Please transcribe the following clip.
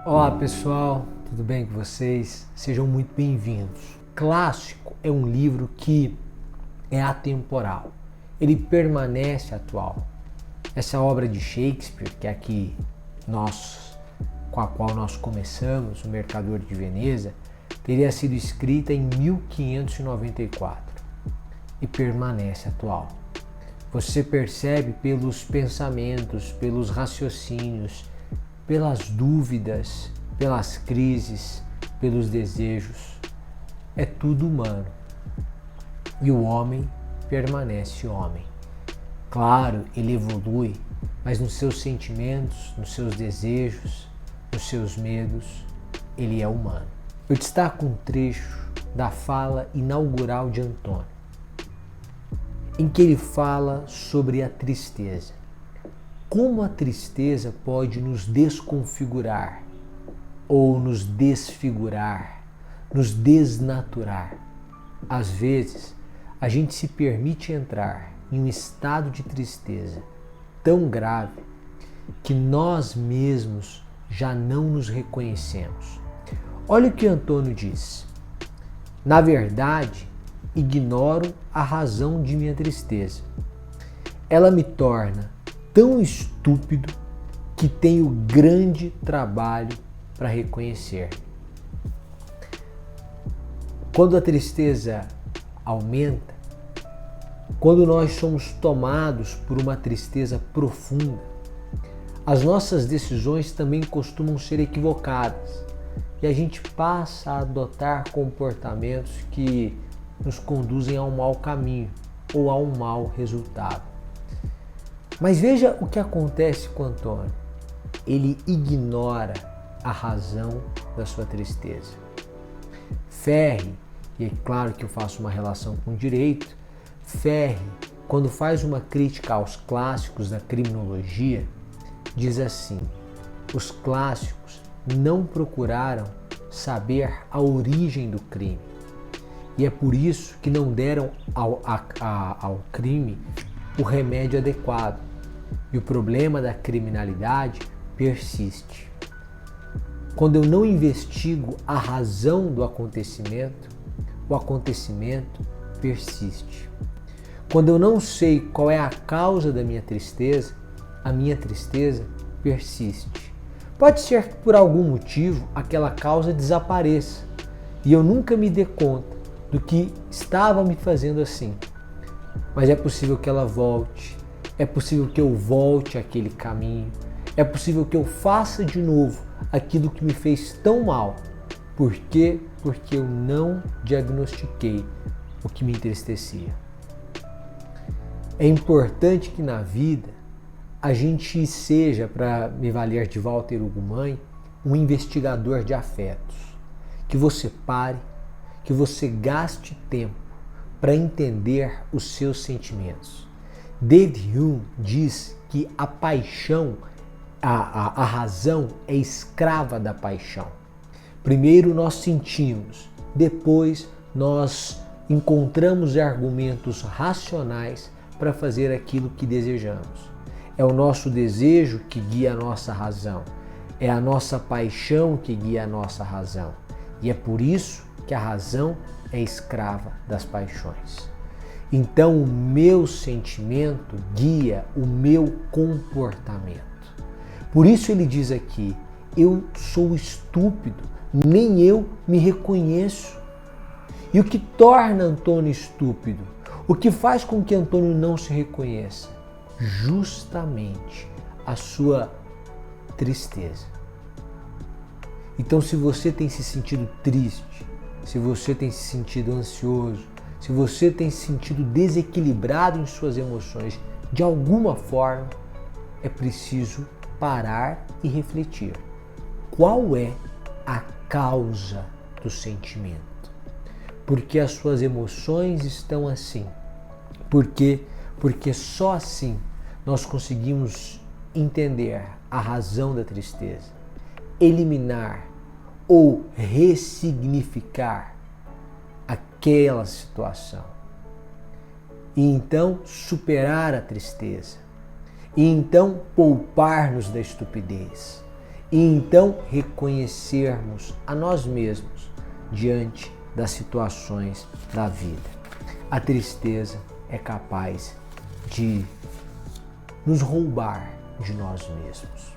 Olá pessoal, tudo bem com vocês? Sejam muito bem-vindos. Clássico é um livro que é atemporal, ele permanece atual. Essa obra de Shakespeare, que é aqui com a qual nós começamos, O Mercador de Veneza, teria sido escrita em 1594 e permanece atual. Você percebe pelos pensamentos, pelos raciocínios, pelas dúvidas, pelas crises, pelos desejos. É tudo humano. E o homem permanece homem. Claro, ele evolui, mas nos seus sentimentos, nos seus desejos, nos seus medos, ele é humano. Eu destaco um trecho da fala inaugural de Antônio, em que ele fala sobre a tristeza. Como a tristeza pode nos desconfigurar, ou nos desfigurar, nos desnaturar. Às vezes, a gente se permite entrar em um estado de tristeza tão grave que nós mesmos já não nos reconhecemos. Olha o que Antônio diz. Na verdade, ignoro a razão de minha tristeza. Ela me torna tão estúpido que tenho grande trabalho para reconhecer. Quando a tristeza aumenta, quando nós somos tomados por uma tristeza profunda, as nossas decisões também costumam ser equivocadas e a gente passa a adotar comportamentos que nos conduzem a um mau caminho ou a um mau resultado. Mas veja o que acontece com Antônio. Ele ignora a razão da sua tristeza. Ferri, e é claro que eu faço uma relação com o direito, Ferri, quando faz uma crítica aos clássicos da criminologia, diz assim: os clássicos não procuraram saber a origem do crime. E é por isso que não deram ao crime o remédio adequado. E o problema da criminalidade persiste. Quando eu não investigo a razão do acontecimento, o acontecimento persiste. Quando eu não sei qual é a causa da minha tristeza, a minha tristeza persiste. Pode ser que por algum motivo aquela causa desapareça e eu nunca me dê conta do que estava me fazendo assim. Mas é possível que ela volte, é possível que eu volte àquele caminho, é possível que eu faça de novo aquilo que me fez tão mal. Por quê? Porque eu não diagnostiquei o que me entristecia. É importante que na vida a gente seja, para me valer de Walter Ugumãe, um investigador de afetos. Que você pare, que você gaste tempo para entender os seus sentimentos. David Hume diz que a paixão, a razão é escrava da paixão. Primeiro nós sentimos, depois nós encontramos argumentos racionais para fazer aquilo que desejamos. É o nosso desejo que guia a nossa razão, é a nossa paixão que guia a nossa razão. E é por isso que a razão é escrava das paixões. Então o meu sentimento guia o meu comportamento. Por isso ele diz aqui, eu sou estúpido, nem eu me reconheço. E o que torna Antônio estúpido? O que faz com que Antônio não se reconheça? Justamente a sua tristeza. Então, se você tem se sentido triste, se você tem se sentido ansioso, se você tem se sentido desequilibrado em suas emoções, de alguma forma, é preciso parar e refletir. Qual é a causa do sentimento? Por que as suas emoções estão assim? Por quê? Porque só assim nós conseguimos entender a razão da tristeza, eliminar ou ressignificar aquela situação e então superar a tristeza e então poupar-nos da estupidez e então reconhecermos a nós mesmos diante das situações da vida. A tristeza é capaz de nos roubar de nós mesmos.